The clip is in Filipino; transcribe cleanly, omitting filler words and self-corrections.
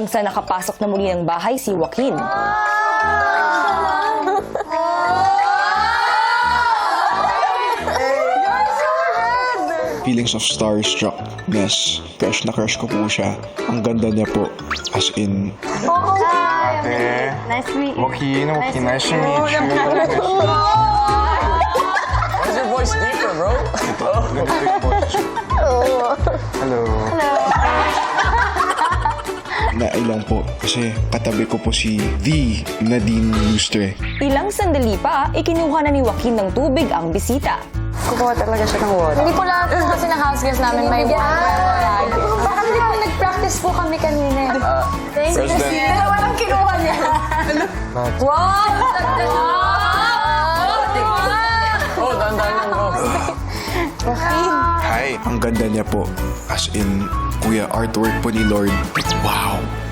Sa nakapasok na muli ng bahay si Joaquin. Feelings of starstruckness. Crush na crush ko po siya. Ang ganda niya po. As in, ate. Nice to meet you. Joaquin, nice to meet you. Why's your voice deeper, bro? Hello. nailang po. Kasi katabi ko po si The Nadine Lustre. Ilang sandali pa, ikinuha na ni Joaquin ng tubig ang bisita. Kukuha talaga siya ng water. Hindi po lahat po kasi ng house guest namin may water. Kasi po nag-practice po kami kanina. Thank you. Dalawa lang kinuha niya. Wow! Oh, dandan lang, bro. Hi! Ang ganda niya po. As in, kuya, artwork po ni Lord. Wow!